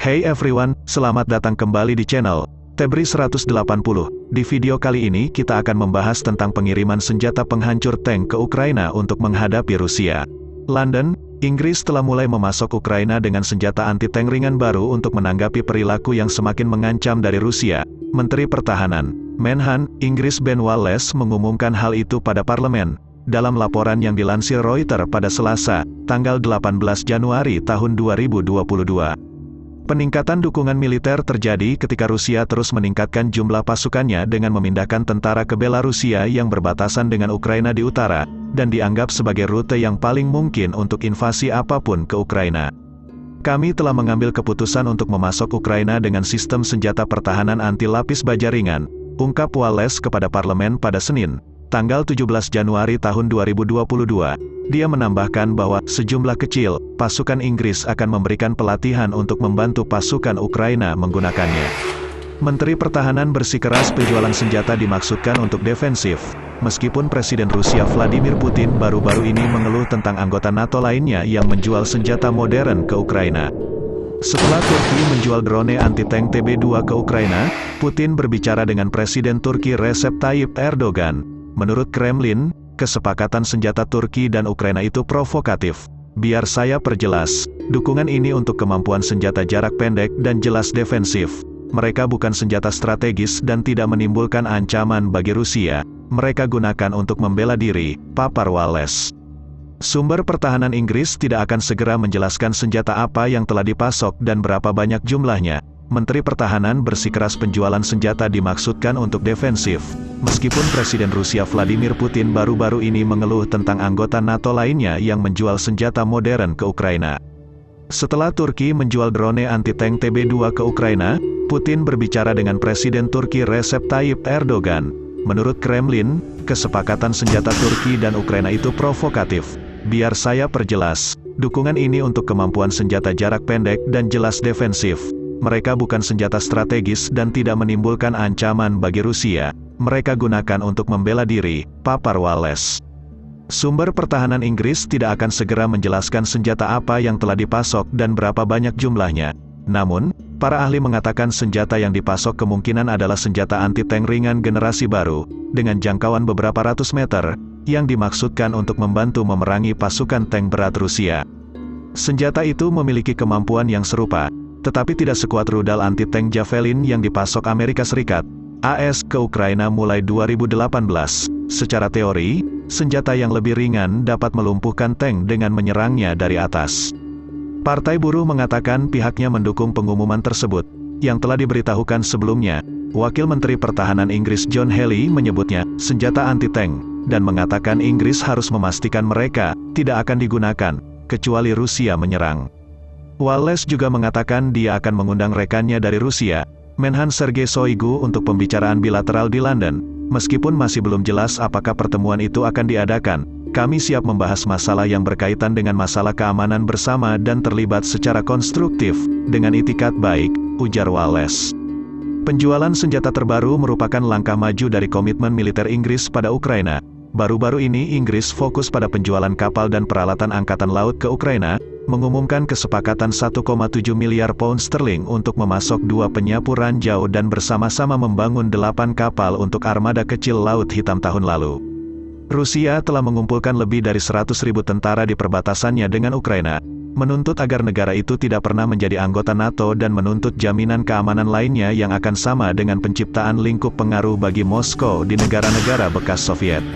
Hey everyone, selamat datang kembali di channel Tebri 180. Di video kali ini kita akan membahas tentang pengiriman senjata penghancur tank ke Ukraina untuk menghadapi Rusia. London, Inggris telah mulai memasok Ukraina dengan senjata anti-tank ringan baru untuk menanggapi perilaku yang semakin mengancam dari Rusia. Menteri Pertahanan, Menhan, Inggris Ben Wallace mengumumkan hal itu pada parlemen. Dalam laporan yang dilansir Reuters pada Selasa, tanggal 18 Januari tahun 2022. Peningkatan dukungan militer terjadi ketika Rusia terus meningkatkan jumlah pasukannya dengan memindahkan tentara ke Belarusia yang berbatasan dengan Ukraina di utara, dan dianggap sebagai rute yang paling mungkin untuk invasi apapun ke Ukraina. Kami telah mengambil keputusan untuk memasok Ukraina dengan sistem senjata pertahanan anti-lapis baja ringan, ungkap Wallace kepada parlemen pada Senin, tanggal 17 Januari tahun 2022. Dia menambahkan bahwa sejumlah kecil pasukan Inggris akan memberikan pelatihan untuk membantu pasukan Ukraina menggunakannya. Menteri Pertahanan bersikeras penjualan senjata dimaksudkan untuk defensif, meskipun Presiden Rusia Vladimir Putin baru-baru ini mengeluh tentang anggota NATO lainnya yang menjual senjata modern ke Ukraina. Setelah Turki menjual drone anti-tank TB2 ke Ukraina, Putin berbicara dengan Presiden Turki Recep Tayyip Erdogan. Menurut Kremlin, kesepakatan senjata Turki dan Ukraina itu provokatif. Biar saya perjelas, dukungan ini untuk kemampuan senjata jarak pendek dan jelas defensif. Mereka bukan senjata strategis dan tidak menimbulkan ancaman bagi Rusia. Mereka gunakan untuk membela diri, papar Wallace. Sumber pertahanan Inggris tidak akan segera menjelaskan senjata apa yang telah dipasok dan berapa banyak jumlahnya. Menteri Pertahanan bersikeras penjualan senjata dimaksudkan untuk defensif, meskipun Presiden Rusia Vladimir Putin baru-baru ini mengeluh tentang anggota NATO lainnya yang menjual senjata modern ke Ukraina. Setelah Turki menjual drone anti-tank TB2 ke Ukraina, Putin berbicara dengan Presiden Turki Recep Tayyip Erdogan. Menurut Kremlin, kesepakatan senjata Turki dan Ukraina itu provokatif. Biar saya perjelas, dukungan ini untuk kemampuan senjata jarak pendek dan jelas defensif. Mereka bukan senjata strategis dan tidak menimbulkan ancaman bagi Rusia. Mereka gunakan untuk membela diri, papar Wallace. Sumber pertahanan Inggris tidak akan segera menjelaskan senjata apa yang telah dipasok dan berapa banyak jumlahnya. Namun, para ahli mengatakan senjata yang dipasok kemungkinan adalah senjata anti-tank ringan generasi baru, dengan jangkauan beberapa ratus meter, yang dimaksudkan untuk membantu memerangi pasukan tank berat Rusia. Senjata itu memiliki kemampuan yang serupa, tetapi tidak sekuat rudal anti-tank Javelin yang dipasok Amerika Serikat, AS, ke Ukraina mulai 2018. Secara teori, senjata yang lebih ringan dapat melumpuhkan tank dengan menyerangnya dari atas. Partai Buruh mengatakan pihaknya mendukung pengumuman tersebut, yang telah diberitahukan sebelumnya. Wakil Menteri Pertahanan Inggris John Healey menyebutnya senjata anti-tank, dan mengatakan Inggris harus memastikan mereka tidak akan digunakan, kecuali Rusia menyerang. Wallace juga mengatakan dia akan mengundang rekannya dari Rusia, Menhan Sergei Shoigu, untuk pembicaraan bilateral di London. Meskipun masih belum jelas apakah pertemuan itu akan diadakan, kami siap membahas masalah yang berkaitan dengan masalah keamanan bersama dan terlibat secara konstruktif, dengan itikat baik, ujar Wallace. Penjualan senjata terbaru merupakan langkah maju dari komitmen militer Inggris pada Ukraina. Baru-baru ini Inggris fokus pada penjualan kapal dan peralatan angkatan laut ke Ukraina, mengumumkan kesepakatan 1,7 miliar pound sterling untuk memasok 2 penyapu ranjau dan bersama-sama membangun 8 kapal untuk armada kecil Laut Hitam tahun lalu. Rusia telah mengumpulkan lebih dari 100.000 tentara di perbatasannya dengan Ukraina, menuntut agar negara itu tidak pernah menjadi anggota NATO dan menuntut jaminan keamanan lainnya yang akan sama dengan penciptaan lingkup pengaruh bagi Moskow di negara-negara bekas Soviet.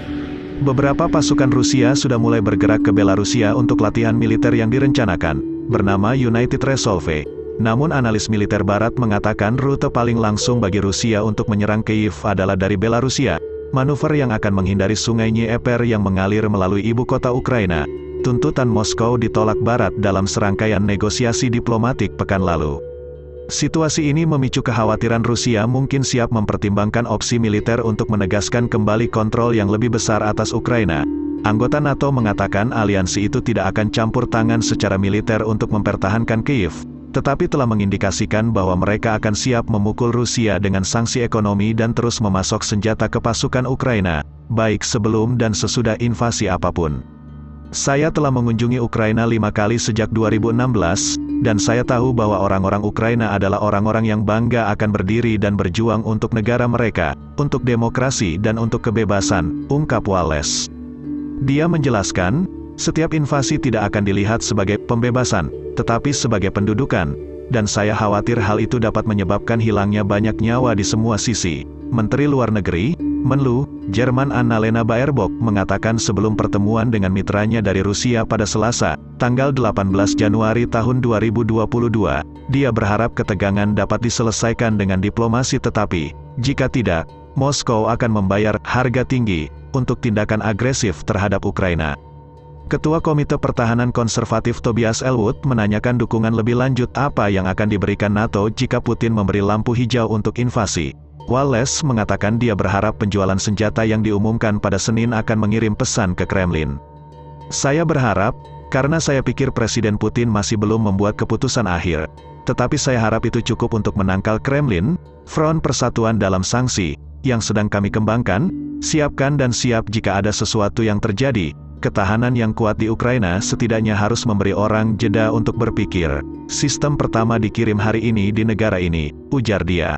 Beberapa pasukan Rusia sudah mulai bergerak ke Belarusia untuk latihan militer yang direncanakan, bernama United Resolve. Namun analis militer Barat mengatakan rute paling langsung bagi Rusia untuk menyerang Kyiv adalah dari Belarusia, manuver yang akan menghindari sungai Dnieper yang mengalir melalui ibu kota Ukraina. Tuntutan Moskow ditolak Barat dalam serangkaian negosiasi diplomatik pekan lalu. Situasi ini memicu kekhawatiran Rusia mungkin siap mempertimbangkan opsi militer untuk menegaskan kembali kontrol yang lebih besar atas Ukraina. Anggota NATO mengatakan aliansi itu tidak akan campur tangan secara militer untuk mempertahankan Kyiv, tetapi telah mengindikasikan bahwa mereka akan siap memukul Rusia dengan sanksi ekonomi dan terus memasok senjata ke pasukan Ukraina, baik sebelum dan sesudah invasi apapun. Saya telah mengunjungi Ukraina 5 kali sejak 2016, Dan saya tahu bahwa orang-orang Ukraina adalah orang-orang yang bangga akan berdiri dan berjuang untuk negara mereka, untuk demokrasi dan untuk kebebasan, ungkap Wallace. Dia menjelaskan, setiap invasi tidak akan dilihat sebagai pembebasan, tetapi sebagai pendudukan, dan saya khawatir hal itu dapat menyebabkan hilangnya banyak nyawa di semua sisi. Menteri Luar Negeri, Menlu, Jerman Annalena Baerbock mengatakan sebelum pertemuan dengan mitranya dari Rusia pada Selasa, tanggal 18 Januari tahun 2022, dia berharap ketegangan dapat diselesaikan dengan diplomasi tetapi, jika tidak, Moskow akan membayar harga tinggi untuk tindakan agresif terhadap Ukraina. Ketua Komite Pertahanan Konservatif Tobias Ellwood menanyakan dukungan lebih lanjut apa yang akan diberikan NATO jika Putin memberi lampu hijau untuk invasi. Wallace mengatakan dia berharap penjualan senjata yang diumumkan pada Senin akan mengirim pesan ke Kremlin. Saya berharap, karena saya pikir Presiden Putin masih belum membuat keputusan akhir. Tetapi saya harap itu cukup untuk menangkal Kremlin, front persatuan dalam sanksi, yang sedang kami kembangkan, siapkan dan siap jika ada sesuatu yang terjadi. Ketahanan yang kuat di Ukraina setidaknya harus memberi orang jeda untuk berpikir. Sistem pertama dikirim hari ini di negara ini, ujar dia.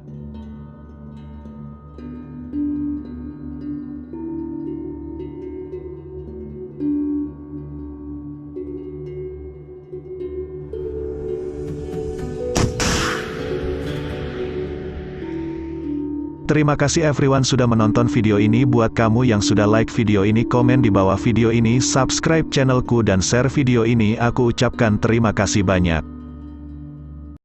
Terima kasih everyone sudah menonton video ini. Buat kamu yang sudah like video ini, komen di bawah video ini, subscribe channelku dan share video ini. Aku ucapkan terima kasih banyak.